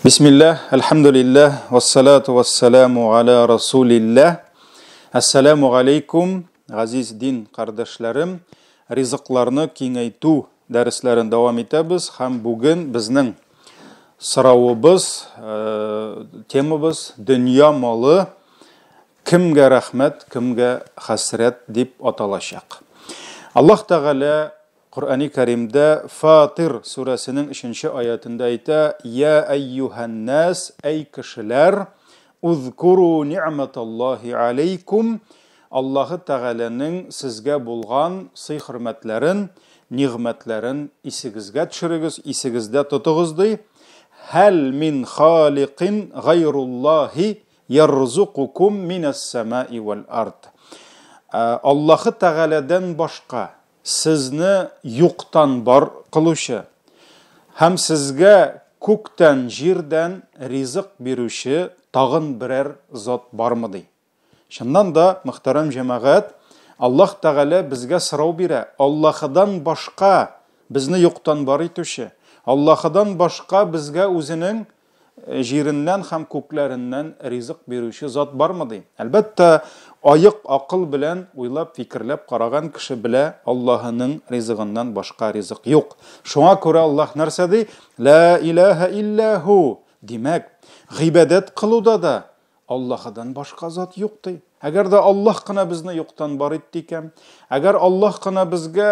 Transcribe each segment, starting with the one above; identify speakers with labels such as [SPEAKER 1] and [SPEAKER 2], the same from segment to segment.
[SPEAKER 1] Bismillah, elhamdülillah, vessalatu vesselamu ala Rasulillah. Assalamu alaikum, aziz din kardeşlerim. Rizıklarını kengeytу derslerin devam etemiz. Hem bugün bizning sıravımız, temamız dünya malı kimge rahmet, kimge hasret deb atalacak. Allah Teala Kur'an-ı Kerim'de Fatir suresinin 3. ayetinde ayta Ya eyyuhan nas ey kişiler uzkuru ni'metallahi aleykum Allah-u Teala'nın sizge bulgan hürmetlerin, nimetlerin isigizge düşürügüz, isigizde tutuguzdu. Hel min khaliqin gayrullahi yerzukukum minas semai vel ard. Allah-u Teala'dan başka sizni yo'qdan bor qiluvchi ham sizga ko'kdan yerdan rizq beruvchi tag'in biror zot bormidi? Shundan da muhtaram jamoat, Alloh Taala bizga so'rov bera. Allohdan boshqa bizni yo'qdan bor etuvchi, Allohdan boshqa bizga o'zining yerinden ham ko'klaridan rizq beruvchi zot bormidi? Albatta oyiq aql bilan o'ylab fikrlab qaragan kishi bila Allohning rizqidan boshqa rizq yo'q. Shunga ko'ra Alloh narsa dey, la ilaha illahu. Demak, g'ibodat qiluvda da Allohdan boshqa zot yo'q dey. Agarda Alloh qana bizni yo'qdan bor etdi ekan, agar Alloh qana bizga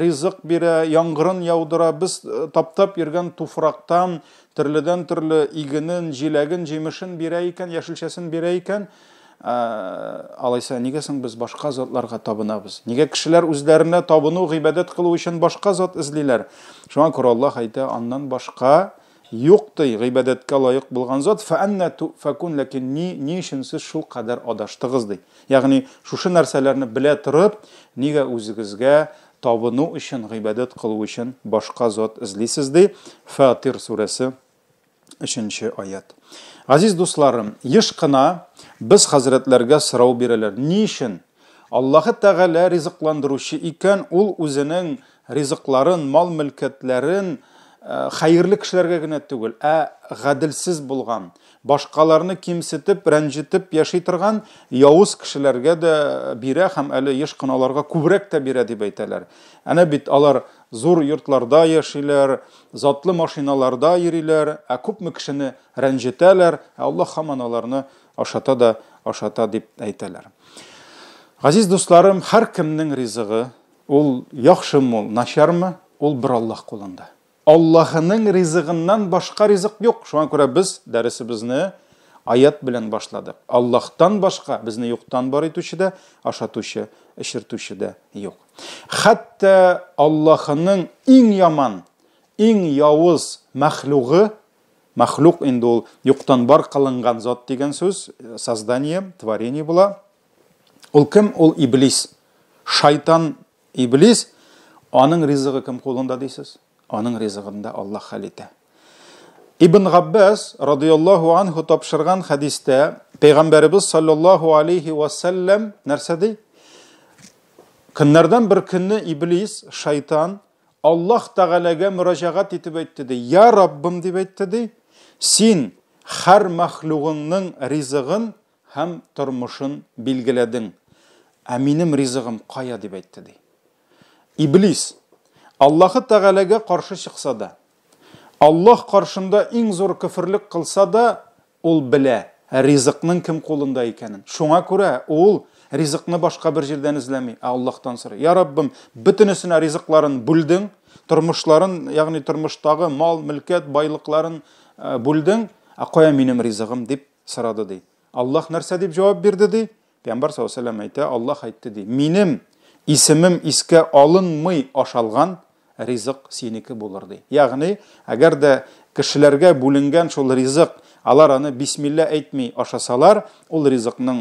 [SPEAKER 1] rizq bera, yomg'irin yog'dira, biz toptab yurgan tufraqdan turlidan turli iginin, jilagin, jemishin bera ekan, yashilchasin bera ekan, alaysa nigasin biz boshqa zotlarga tabınabız? Nega kishilar o'zlarini tabını g'ibodat qilish uchun boshqa zot izlaylar? Shunga ko'ra Alloh ayta, ondan boshqa yo'qday g'ibodatga loyiq bo'lgan zot fa anna tufakun, lakin ni uchun siz shu qadar adashdingiz dey. Ya'ni shu narsalarni bila turib, nega o'zingizga tabını uchun g'ibodat qilish uchun boshqa zot izlaysiz dey. Fatir surasi 3-oyat. Aziz do'stlarim, yishqina biz hazretlerge so'rov beralar. Niçin? Allah-u Teala rizqlandiruvchi ekan, ul o'zining rizqlarin, mol mulkatlarin xayrli kishilarga gina tugul, g'adilsiz bo'lgan, boshqalarni kimsitib, ranjitib yashay turgan yovuz kishilarga da bera, ham ali yishqinalarga ko'proq da bera deb aytalar. Ana bit alar zo'r yurtlarda yashaylar, zotli mashinalarda yurilar, ko'pmi kishini ranjitalar, Alloh hamon ularni oshata deb aytalar. Aziz do'stlarim, har kimning rizqi ul yaxshimi, nasharmi, ul bir Alloh qo'lida. Allah'ın rizqidan boshqa rizq yo'q. Shunga ko'ra biz darsimizni oyat bilan boshladik. Allohdan boshqa bizni yo'qdan bor etuvchi-da, oshatuvchi, ishirtuvchi-da yo'q. Hatto Allohning eng yomon, eng yovuz maxluq endi ul yo'qdan bor qilingan zot degan so'z, sozdание, tворение bo'la. Ul kim? Ul iblis. Shayton iblis. Onun rizqi kim qo'lida deysiz? Onun rizqida Alloh halita. Ibn Abbas radıyallahu anhu topshirgan hadisda Peygamberimiz sallallahu aleyhi ve sellem narsa dey? Kunlardan bir kunni iblis, shayton Alloh Taolaga murojaat etib aytdi dey. Ya Rabbim deb aytdi dey. Sen har maxluqingning rizqin ham turmushin belgilading. Aminim rizqim qoya deb aytdi dey. İblis Allah-u Teala'ga qarşı chiqsa da, Allah qarshında eng zo'r kufrlik qilsa da, ul bila rizqning kim qo'linda ekanini. Shunga ko'ra ul rizqni boshqa bir yerdan izlamay, Allohdan so'ra. Ya Rabbim, butinisini rizqlarin bulding, turmushlarin, ya'ni turmushdagi mol, mulkat, boyliqlarin bulding, qo'ya menim rizqim deb so'radi dey. Alloh narsa deb javob berdi dey. Payg'ambar sollallohu alayhi vasallam aytdi, Alloh aytdi dey. Menim ismim iska olinmay oshalgan rizq seniki bo'lar dey. Ya'ni agarda kishilarga bo'lingan shol rizq alarani bismillah aytmay oshasalar, ul rizqning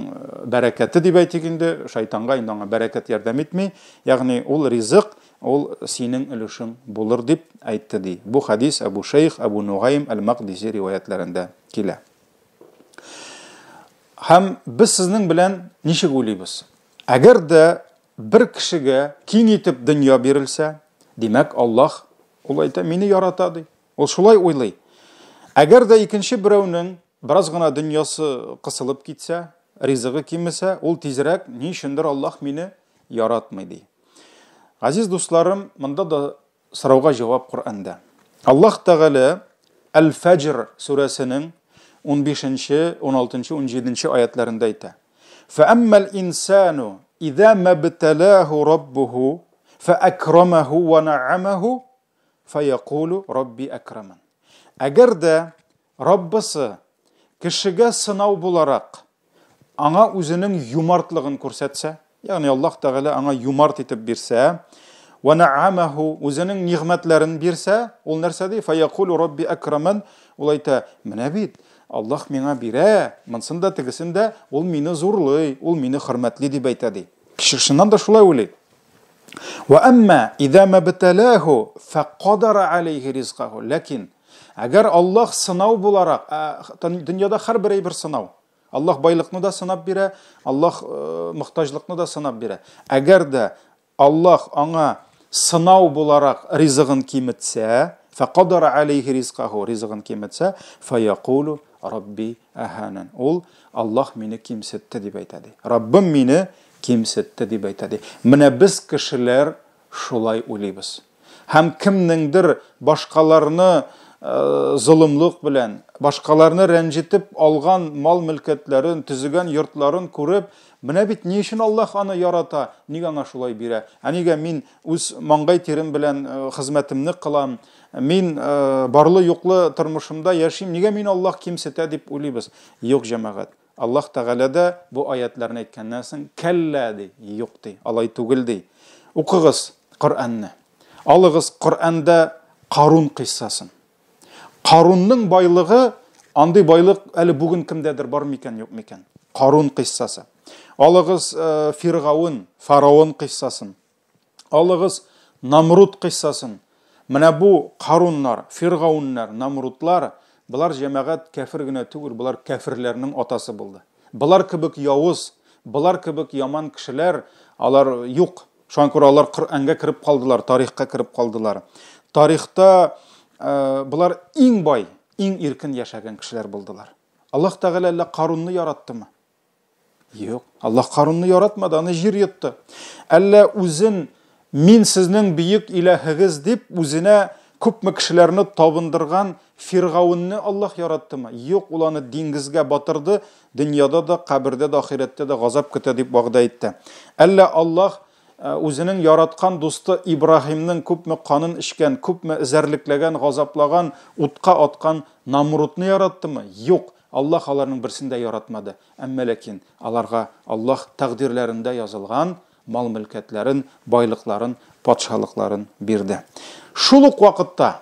[SPEAKER 1] barakati deb aytganda shaytonga indonga barakat yordam etmay, ya'ni ul rizq ul sening ulushing bo'lar deb aytdi dey. Bu hadis Abu Shayx Abu Nuaym al-Maqdisi rivoyatlarida kela. Ham biz sizning bilan nishig o'ylaymiz? Agarda bir kishiga keng etib dunyo berilsa, demak Alloh ul ayta, meni yaratadi. Ul shulay o'ylay. Әгәр дә икенче берәүнең бераз гына дөньясы кысылып китсә, ризыгы кимесә, ул тизрәк ни өчендер Аллаһ мине яратмый ди. Азиз дусларым, монда да сорауга җавап Коръәндә. Аллаһ Тәгалә Әл-Фәҗр сүрәсенең 15-нче, 16-нчы, 17-нче аятларында әйтә. فَأَمَّا الْإِنسَانُ إِذَا مَا ابْتَلَاهُ رَبُّهُ فَأَكْرَمَهُ وَنَعَّمَهُ فَيَقُولُ رَبِّي أَكْرَمَنِ. Әгәр дә Раббысы кешегә сынау буларак аңа үзенең юмартлыгын күрсәтсә, ягъни Аллаһ Тәгалә аңа юмарт итеп бирсә, وَنَعَّمَهُ үзенең нигъмәтләрен бирсә, ул нәрсә ди? فَيَقُولُ رَبِّي أَكْرَمَنِ. Ул әйтә, менә бит, Аллаһ миңа бирә, монсында тегесендә, ул мине зурлый, ул мине хөрмәтли дип әйтә ди. Кешеннән дә шулай уйлый. وَأَمَّا إِذَا مَا ابْتَلَاهُ فَقَدَرَ عَلَيْهِ رِزْقَهُ. Ләкин әгәр Аллаһ сынау буларак, дөньяда һәрбер әйбер сынау. Аллаһ байлыкны да сынап бирә, Аллаһ мохтаҗлыкны да сынап бирә. Әгәр дә Аллаһ аңа сынау буларак ризыгын киметсә, فَقَدَرَ عَلَيْهِ رِزْقَهُ, ризыгын киметсә, فَيَقُولُ رَبِّي أَهَانَنِ. Ул Аллаһ мине кимсетте дип әйтә ди. Раббым мине кимсетте дип әйтә ди. Менә без кешеләр шулай уйлыйбыз. Һәм кемнеңдер башкаларны золымлык белән, башкаларны рәнҗетеп алган мал-мөлкәтләрен, төзегән йортларын күреп, менә бит ни өчен Аллаһ аны ярата, нигә аңа шулай бирә? Нигә мин үз маңгай терем белән хезмәтемне кылам, мин барлы юклы тормышымда яшим, нигә мин Аллаһ кимсетә дип уйлыйбыз? Юк, җәмәгать. Аллаһ Тәгалә дә бу аятларны әйткәннән соң кәллә ди, юк ди, алай түгел ди. Укыгыз Коръәнне. Алыгыз Коръәндә Карун кыйссасын. Карунның байлыгы, андый байлык әле бүген кемдәдер бар микән, юк микән? Карун кыйссасы. Алыгыз Фиргавун, Фараон кыйссасын. Алыгыз Намруд кыйссасын. Менә бу Каруннар, Фиргавуннар, Намрудлар, булар җәмәгать кафир генә түгел, булар кафирләрнең атасы булды. Булар кебек явыз, булар кебек яман кешеләр, алар юк. Шуңа күрә алар Коръәнгә кирип калдылар, тарихка кирип калдылар. Тарихта булар иң бай, иң иркен яшәгән кешеләр булдылар. Аллаһ Тәгалә әллә Карунны яраттымы? Юк, Аллаһ Карунны яратмады, аны җир йотты. Әллә үзен мин сезнең бөек илаһыгыз дип үзенә күпме кешеләрне табындырган Фиргавунны Аллаһ яраттымы? Юк, ул аны диңгезгә батырды, дөньяда да, кабердә дә, ахирәттә дә газап көтә дип вәгъдә итте. Әллә Аллаһ үзенең яраткан дусты Ибраһимның күпме канын ишкән, күпме эзәрлекләгән, газаплаган, утка аткан Намрудны яраттымы? Юк, Аллаһ аларның берсен дә яратмады. Әмма ләкин аларга Аллаһ тәкъдирләрендә язылган мал-мөлкәтләрен, байлыкларын, патшалыкларын бирде. Шул ук вакытта,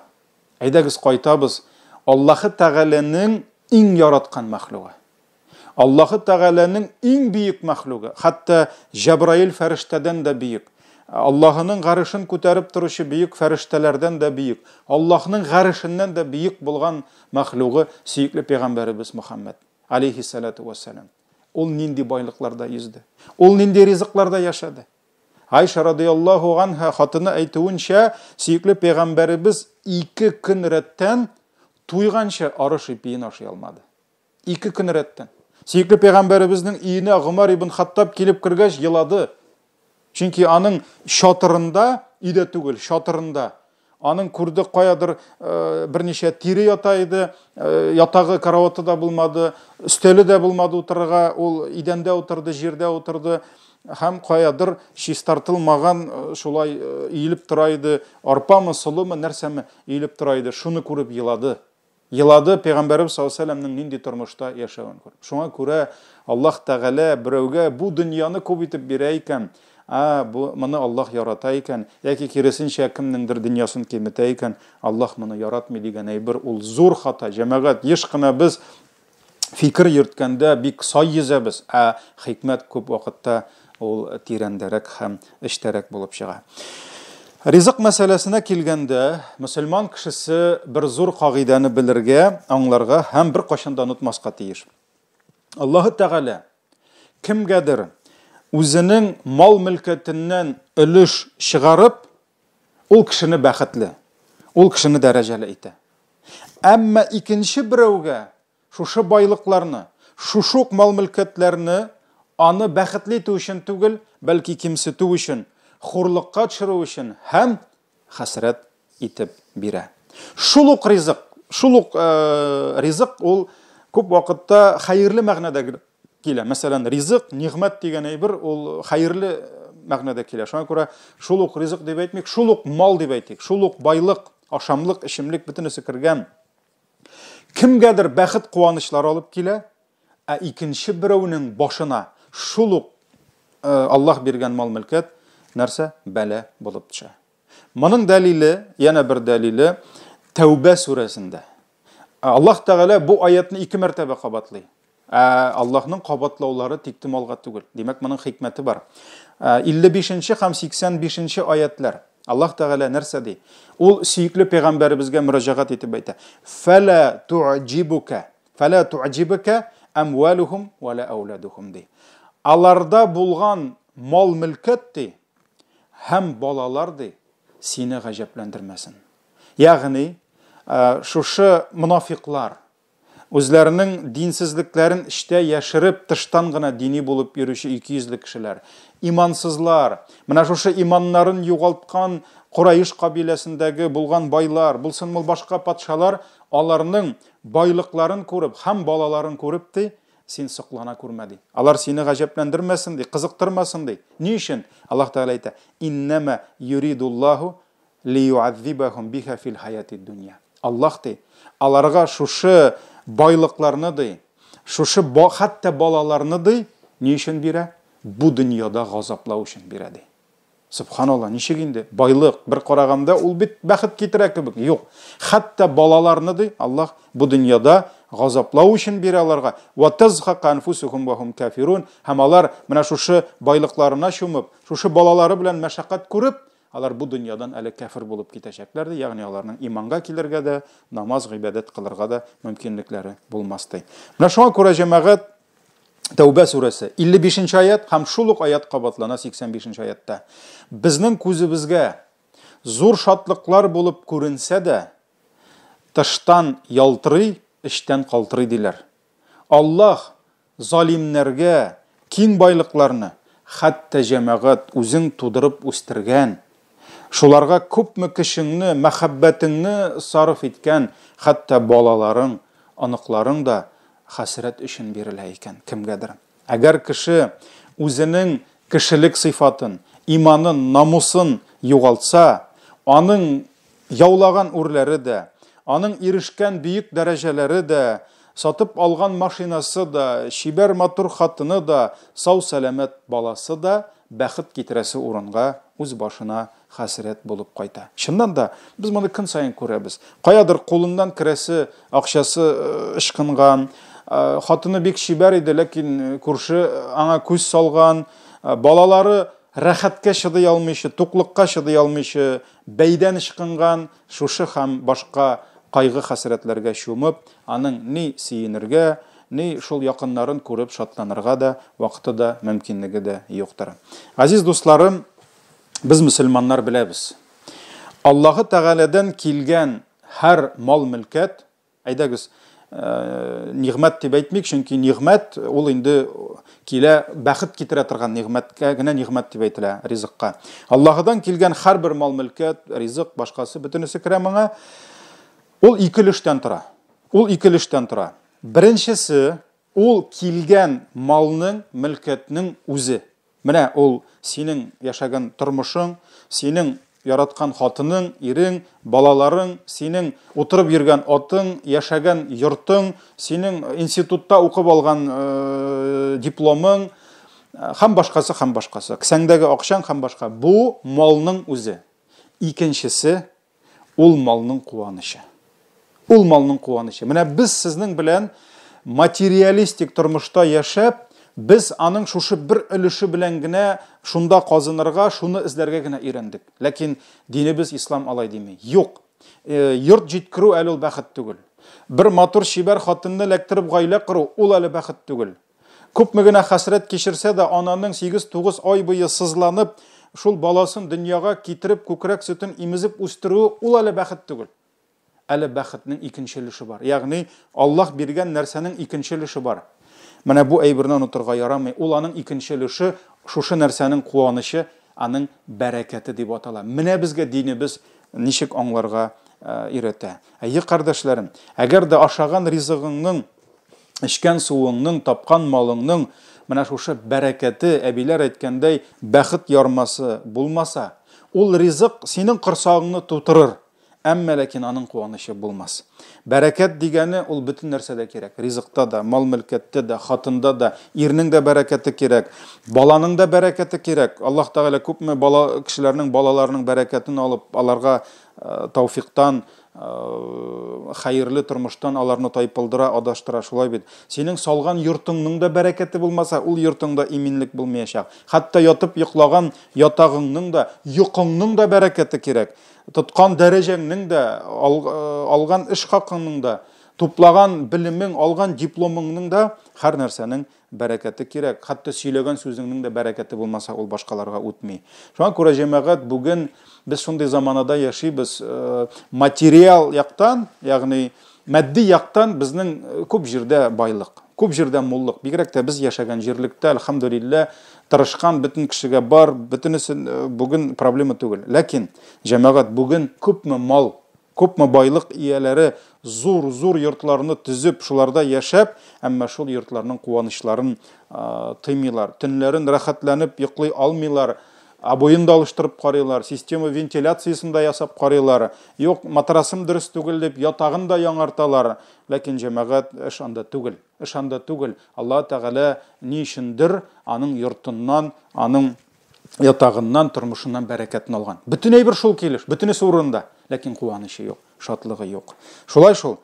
[SPEAKER 1] әйдәгез кайтабыз, Аллаһ Тәгаләнең иң яраткан мәхлугы. Аллаһ Тәгаләнең иң бөек мәхлугы, хәтта Җәбраил фәрештәдән дә бөек. Аллаһның гарышын күтәреп торучы бөек фәрештәләрдән дә бөек. Аллаһның гарышыннан да бөек булган мәхлугы сөйкле пәйгамбәребез Мөхәммәд алейһиссалату вассалам. Ул нинди байлыкларда йөзде? Ул нинди ризыкларда яшады? Айша радиллаһу анха хатыны әйтүенчә, сөйкле пәйгамбәребез 2 көн рәттән туйганча арыш ипиен ашый алмады. 2 көн рәттән. Сөйкле пәйгамбәребезнең өенә Гомар ибн Хаттаб килеп кергәч елады. Чөнки аның шатырында, өйдә түгел, шатырында, аның күрде каядыр берничә тире ята иде, ятагы караваты да булмады, өстәле дә булмады утырырга, ул идәндә утырды, җирдә утырды, һәм каядыр чистартылмаган шулай иелеп тора иде, арпамы, солымы, нәрсәме иелеп тора иде, шуны күреп елады. Елады Пәйгамбәрбез саллаллаһу алейһи ва сәлләмнең нинди тормышта яшәвен күреп. Шуңа күрә Аллаһ Тәгалә берәүгә бу дөньяны күп итеп бирә икән, бу моны Аллаһ ярата икән, яки киресенчә кемнеңдер дөньясын киметә икән, Аллаһ моны яратмый дигән әйбер ул зур хата. Җәмәгать, еш кына без фикер йөрткәндә бик сай йөзәбез, хикмәт күп вакытта ул тирәндәрәк һәм эчтәрәк булып чыга. Ризык мәсьәләсенә килгәндә, мөселман кешесе бер зур кагыйдәне белергә, аңларга һәм бер кашанда онытмаска тиеш. Аллаһ Тәгалә кемгәдер үзенең мал-мөлкәтеннән өлеш чыгарып, ул кешене бәхетле, ул кешене дәрәҗәле итә. Әмма икенче берәүгә шушы байлыкларны, шушы мал-мөлкәтләрне аны бәхетле итү өчен түгел, бәлки кимсетү өчен, хурлыкка төшерү өчен һәм хәсрәт итеп бирә. Шул ук ризык ул күп вакытта хәерле мәгънәдә килә. Мәсәлән, ризык, нигъмәт дигән әйбер ул хәерле мәгънәдә килә. Шуңа күрә шул ук ризык дип әйтмик, шул ук мал дип әйтик, шул ук байлык, ашамлык, ичемлек бөтенесе кергән. Кемгәдер бәхет куанычлар алып килә, ә икенче берәүнең башына шул ук Аллаһ биргән мал-мөлкәт нәрсә? Бәла булып төшә. Моның дәлиле, яна бер дәлиле Тәүбә сүрәсендә. Аллаһ Тәгалә бу аятны 2 мәртәбә кабатлый. Аллаһның кабатлаулары тиктималга түгел. Димәк, моның хикмәте бар. 55 һәм 85 аятлар. Аллаһ Тәгалә нәрсә ди? Ул сөйкле пәйгамбәребезгә мөрәҗәгать итеп әйтә. Фәлә ту'җибука амвалухум ва ла ауладухум ди. Аларда булган мал-мөлкәт ди һәм балалар ди сине гаҗәпләндермәсен. Ягъни шушы мунафиклар үзләренең динсезлекләрен эштә яшереп, тыштан гына дини булып йөрүче 200 кешеләр, имансызлар, менә шушы иманнарын югалткан Курайш кабиләсендәге булган байлар, булсынмы башка патшалар, аларның байлыкларын күреп, һәм балаларын күреп ди, син соклана күрмә ди. Алар сине гаҗәпләндермәсен ди, кызыктырмасын ди. Ни өчен? Аллаһ Тәгалә әйтә: "Иннама юридуллаху лию'аззибахум биха фил хаяти дунья." Аллаһ ди, аларга шушы байлыкларны ди, шушы хәтта балаларны ди, ни өчен бирә? Бу дөньяда газаплау өчен бирә ди. Субханалла, ничек инде? Байлык бер караганда ул бит бәхет китерә кебек. Юк. Хәтта балаларны ди, Аллаһ бу дөньяда газаплау өчен бирә аларга. Ва тазхака анфусухум ва хум кафирун. Һәм алар менә шушы байлыкларына чумып, шушы балалары белән мәшәкать күреп, алар бу дөньядан әле кафир булып китәчәкләр ди. Ягъни аларның иманга килергә дә, намаз, гыйбадат кылырга да мөмкинлекләре булмас ди. Менә шуңа күрә җәмәгать Тәүбә сүрәсе 55 аят һәм шул ук аят кабатлана 85 аятта. Безнең күзебезгә зур шатлыклар булып күренсә дә, тыштан ялтырый, эчтән калтырый диләр. Аллаһ залимнәргә киң байлыкларны, хәтта җәмәгать үзең тудырып үстергән, шуларга күпме кешеңне, мәхәббәтеңне сарыф иткән, хәтта балаларың, аныкларың да хәсрәт өчен бирелә икән кемгәдер. Әгәр кеше үзенең кешелек сыйфатын, иманын, намусын югалтса, аның яулаган үрләре дә, аның ирешкән бөек дәрәҗәләре дә, сатып алган машинасы да, шибәр матур хатыны да, сау сәламәт баласы да бәхет китерәсе урынга үз башына хәсрәт булып кайта. Шуннан да без моны көн сайын күрәбез. Каядыр кулыннан керәсе, акчасы ышкынган, хатыны бик шибәр иде, ләкин күрше аңа күз салган, балалары рәхәткә чыдый алмыйчы, туклыкка чыдый алмыйчы, бәйдән ышкынган, шушы һәм башка кайгы хәсрәтләргә чумып, аның ни сөенергә, ни шул якыннарын күреп шатланырга да вакыты да, мөмкинлеге дә юктыр. Азиз дусларым, без мөселманнар беләбез. Аллаһы Тәгаләдән килгән һәр мал-мөлкәт, әйдәгез, нигъмәт дип әйтмик, чөнки нигъмәт ул инде килә бәхет китерә торган нигъмәткә генә нигъмәт дип әйтелә, ризыкка. Аллаһыдан килгән һәрбер мал-мөлкәт, ризык, башкасы бөтенесе керә моңа. Ул икелештән тора. Ул икелештән тора. Беренчесе, ул килгән малның, мөлкәтнең үзе. Менә ул синең яшәгән тормышың, синең яраткан хатының, ирең, балаларың, синең утырып йөргән атың, яшәгән йортың, синең институтта укып алган дипломың, һәм башкасы, һәм башкасы. Кесәңдәге акчаң һәм башка. Бу малның үзе. Икенчесе, ул малның куанышы. Ул малның куанышы. Менә без сезнең белән материалистик тормышта яшәп, biz аның шушы бер өлеше белән генә шунда казынырга, шуны эзләргә генә ирендек. Ләкин динебез ислам алай дими. Юк. Йорт җиткерү әле ул бәхет түгел. Бер матур шибәр хатынны ләктереп гаилә кору ул әле бәхет түгел. Күпме генә хәсрәт кичерсә дә ананың 8-9 ай буе сызланып, шул баласын дөньяга китереп күкрәк сөтен имезеп үстерү ул әле бәхет түгел. әле бәхетнең икенче өлеше бар. Ягъни Аллаһ биргән нәрсәнең икенче өлеше бар. Менә бу әйберне онытырга ярамый. Ул аның икенче өлеше, шушы нәрсәнең куанышы, аның бәрәкәте дип атала. Менә безгә динебез ничек аңларга өйрәтә. Әйе кардәшләрем, әгәр дә ашаган ризыгыңның, эчкән суыңның, тапкан малыңның менә шушы бәрәкәте, әбиләр әйткәндәй, бәхет ярмасы булмаса, ул ризык синең корсагыңны тутырыр. Әмма ләкин аның куанышы булмас. Бәрәкәт дигәне ул бөтен нәрсәдә кирәк. Ризыкта да, мал-мөлкәттә дә, хатында да, ирнең дә бәрәкәте кирәк, баланың да бәрәкәте кирәк. Аллаһ Тәгалә күпме бала кешеләрнең балаларының бәрәкәтен алып, аларга тауфиктан, хайырлы тормыштан аларны тайпылдыра, адаштыра, шулай бит. Синең салган йортыңның да бәрәкәте булмаса, ул йортыңда иминлек булмаячак. Хәтта ятып йоклаган ятагыңның да, йокыңның да бәрәкәте кирәк. Тоткан дәрәҗәңнең дә, алган эш хакыңның да, туплаган белемең, алган дипломыңның да һәр нәрсәнең бәрәкәте кирәк. Хәтта сөйләгән сүзеңнең дә бәрәкәте булмаса, ул башкаларга үтми. Шуңа күрә җәмәгать бүген без шундый заманада яшибез. Материал яктан, ягъни матди яктан безнең күп җирдә байлык, күп җирдә муллык. Бигрәк тә без яшәгән җирлектә, әлхәмдүлилләh, тырышкан бөтен кешегә бар, бөтенесе бүген проблема түгел. Ләкин җәмәгать бүген күпме мал, күпме байлык ияләре зур йортларны төзеп, шуларда яшәп, әмма шул йортларның куанычларын тыймыйлар. Төнләрен рәхәтләнеп йоклый алмыйлар. Абуен да алыштырып карыйлар, система вентиляциясын да ясап карыйлар. Юк, матрасым дөрес түгел дип ятагын да яңарталар. Ләкин җәмәгать эш анда түгел. Эш анда түгел. Аллаһ Тәгалә ни өчендер аның йортыннан, аның ятагыннан, тормышыннан бәрәкәтен алган. Бөтен әйбер шул килеш, бөтенесе урында, ләкин куанышы юк, шатлыгы юк. Шулай шул.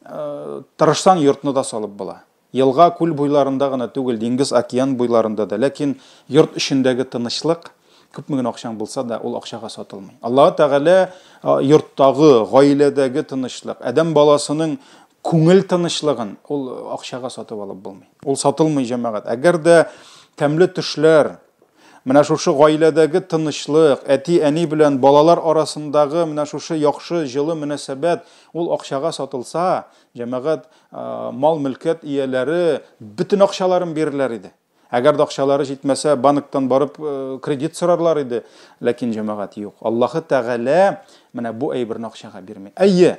[SPEAKER 1] Тырышсаң йортны да салып була. Елга, күл буйларында гына түгел, диңгез, океан буйларында да, ләкин йорт эчендәге тынычлык күпме генә акчаң булса да, ул акчага сатылмый. Аллаһ Тәгалә йорттагы, гаиләдәге тынычлык, адәм баласының күңел тынычлыгын ул акчага сатып алып булмый. Ул сатылмый җәмәгать. Әгәр дә тәмле төшләр, менә шушы гаиләдәге тынычлык, әти-әни белән балалар арасындагы менә шушы яхшы, җылы мөнәсәбәт ул акчага сатылса, җәмәгать, мал-мөлкәт ияләре бөтен акчаларын бирерләр иде. Әгәр дә акчалары җитмәсә, банктан барып кредит сорарлар иде, ләкин җәмәгать юк. Аллаһ Тәгалә менә бу әйберне акчага бирмәй. Әйе,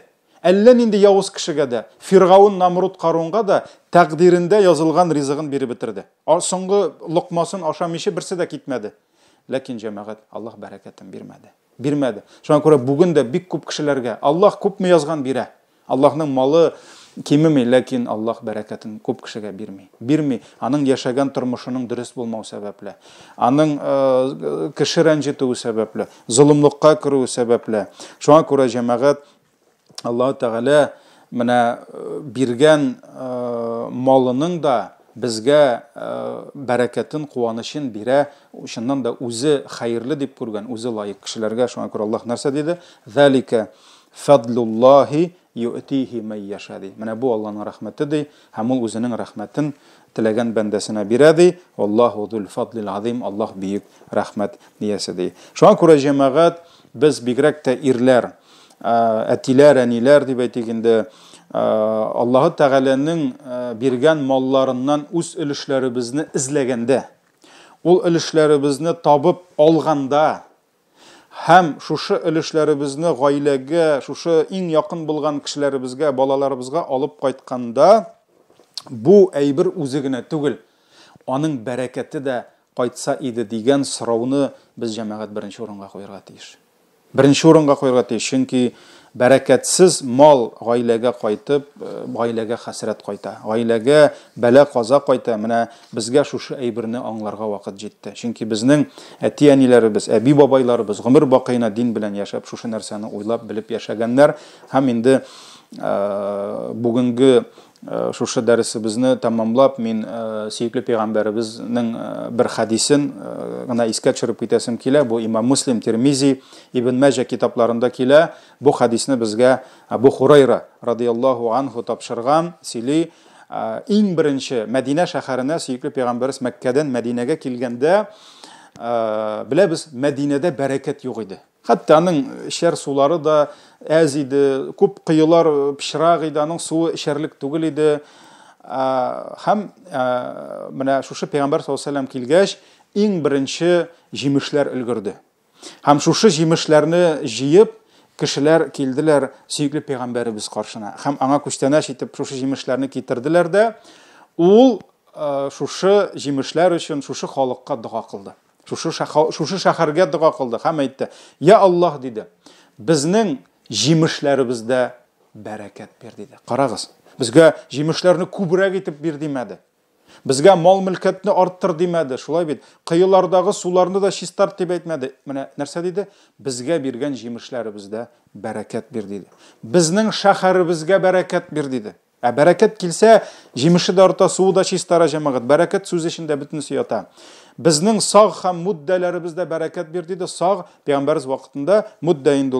[SPEAKER 1] әллә нинди явыз кешегә дә, Фиргавун, Намруд, Карунга да тәкъдирендә язылган ризыгын биреп бетерде. Соңгы локмасын ашамыйча берсе дә китмәде. Ләкин җәмәгать Аллаһ бәрәкәтен бирмәде. Шуңа күрә бүген дә бик күп кешеләргә Аллаһ күпме язган бирә. Аллаһның малы кимеми, ләкин Аллаһ бәрәкәтен күп кешегә бирми. Аның яшәгән тормышының дөрес булмау сәбәпле, аның кеше рәнҗетүе сәбәпле, золымлыкка керүе сәбәпле. Шуңа күрә җәмәгать Аллаһ Тәгалә менә биргән малының да безгә бәрәкәтен, куанычын бирә. Шуннан да үзе хәерле дип күргән, үзе лаек кешеләргә. Шуңа күрә Аллаһ нәрсә диде? Залика фадлуллаһи ю'тиһи ман яша. Менә бу Аллаһның рәхмәте ди, һәм ул үзенең рәхмәтен теләгән бәндәсенә бирә ди. Аллаһу зул фадлил азим. Аллаһ бийек рәхмәт иясе ди. Шуңа күрә җәмәгать, без бигрәк тә ирләр, әтиләр, әниләр дип әйтик инде, Аллаһ Тәгаләнең биргән малларыннан үз өлешләребезне эзләгәндә, ул өлешләребезне табып алганда, һәм шушы өлешләребезне гаиләгә, шушы иң якын булган кешеләребезгә, балаларыбызга алып кайтканда, бу әйбер үзе генә түгел, аның бәрәкәте дә кайтса иде дигән сорауны без җәмәгать беренче урынга куярга тиеш. Беренче урынга куярга тиеш, чөнки бәрәкәтсез мал гаиләгә кайтып, гаиләгә хәсрәт кайта, гаиләгә бәла каза кайта. Менә безгә шушы әйберне аңларга вакыт җитте. Чөнки безнең әти-әниләребез, әби-бабайларыбыз гомер бакыена дин белән яшәп, шушы нәрсәне уйлап, белеп яшәгәннәр, һәм инде бүгенге шушы дәресебезне тәмамлап, мин сөйкле пәйгамбәребезнең бер хадисен гына искә төшереп китәсем килә. Бу Имам Муслим, Тирмизи, Ибн Маҗа китапларында килә. Бу хадисне безгә Абу Хурайра радиллаһу анху тапшырган. Сөйли, иң беренче Мәдинә шәһәренә сөйкле пәйгамбәребез Мәккәдән Мәдинәгә килгәндә, беләбез, Мәдинәдә бәрәкәт юк иде. Хәтта аның эчәр сулары да әз иде, күп кыюлар пычрак иде, аның суы эчәрлек түгел иде. Һәм менә шушы Пәйгамбәр саллаллаһу алейһи ва саллям килгәч, иң беренче җимешләр өлгерде. Һәм шушы җимешләрне җыеп, кешеләр килделәр сөйкле Пәйгамбәребез каршына. Һәм аңа күчтәнәш итеп шушы җимешләрне китерделәр дә, ул шушы җимешләр өчен шушы халыкка дуа кылды. Шушы шәһәргә дуа кылды һәм әйтте: "Я Аллаһ", диде, "безнең җимешләребездә бәрәкәт бир", диде. Карагыз, безгә җимешләрне күбрәк итеп бир димәде. Безгә мал-мөлкәтне арттыр димәде. Шулай бит, кыюлардагы суларны да чистарт дип әйтмәде. Менә нәрсә диде? Безгә биргән җимешләребездә бәрәкәт бир, диде. Безнең шәһәребезгә бәрәкәт бир, диде. Бәрәкәт килсә, җимеше дә арта, суы да чистара җәмәгать. Бәрәкәт сүз эчендә бөтенесе ята. Безнең саг һәм муддәләребездә бәрәкәт бир, диде. Саг Пәйгамбәрбез вакытында муддә инде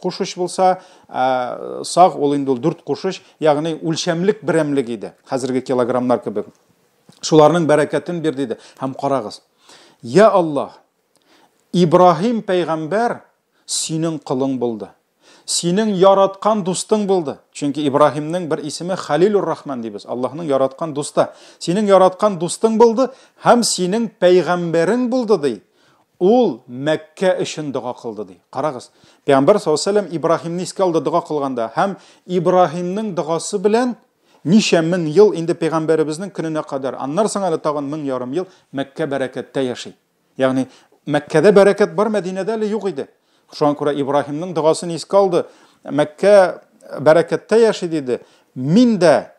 [SPEAKER 1] кушыш булса, саг ул инде 4 кушыш, ягъни үлчәмлек берәмлек иде. Хәзерге килограммнар кебек. Шуларның бәрәкәтен бир, диде. Һәм карагыз. Я Аллаһ, Ибраһим пәйгамбәр синең кылың булды. Синең яраткан дустың булды. Чөнки Ибраһимнең бер исеме Халилур Рахман дибез. Аллаһның яраткан дусты. Синең яраткан дустың булды һәм синең пәйгамбәрең булды, ди. Ул Мәккә өчен дуа кылды, ди. Карагыз. Пәйгамбәр саллаллаһу алейһи ва саллям Ибраһимне искә алды дуа кылганда, һәм Ибраһимнең дуасы белән ничә мең ел инде Пәйгамбәребезнең көненә кадәр, аннан соң әле тагын 1000 ел Мәккә бәрәкәттә яши. Ягъни Мәккәдә бәрәкәт бар, Мәдинәдә әле юк иде. Шуңа күрә Ибраһимнең дуасын искә алды. Мәккә бәрәкәттә яши, диде. Мин дә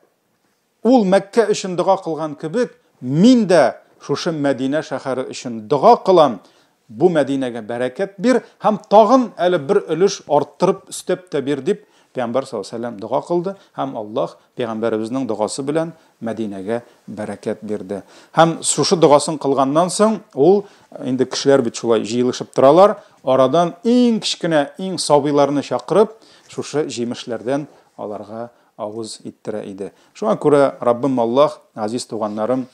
[SPEAKER 1] ул Мәккә өчен дуа кылган кебек, мин дә шушы Мәдинә шәһәре өчен дуа кылам. Бу Мәдинәгә бәрәкәт бир һәм тагын әле бер өлеш арттырып өстәп тә бир, дип Пәйгамбәр саллаллаһу алейһи ва саллям дуа кылды һәм Аллаһ Пәйгамбәребезнең дуасы белән Мәдинәгә бәрәкәт бирде. Һәм шушы дуасын кылганнан соң ул инде кешеләр бит шулай җыелышып торалар, арадан иң кичкенә, иң сабыйларны чакырып, шушы җимешләрдән аларга авыз иттерә иде. Шуңа күрә Раббым Аллаһ, азиз туганнарым,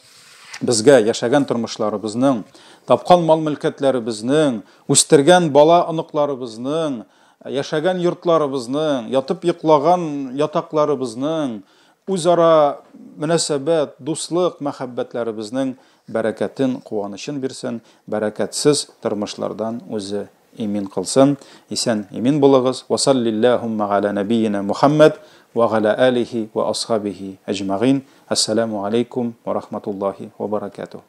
[SPEAKER 1] безгә яшәгән тормышларыбызның, тапкан мал-мөлкәтләребезнең, үстергән бала оныкларыбызның, яшәгән йортларыбызның, ятып йоклаган ятакларыбызның, үзара мөнәсәбәт, дуслык, мәхәббәтләребезнең бәрәкәтен, куанычын бирсен, бәрәкәтсез тормышлардан үзе имин кылсын. Исән имин булыгыз. Ва саллиллахумма ала набiyina Мухаммад ва ала алихи ва асхабихи аҗмагин. Ассаламу алейкум ва рахматуллахи ва баракатух.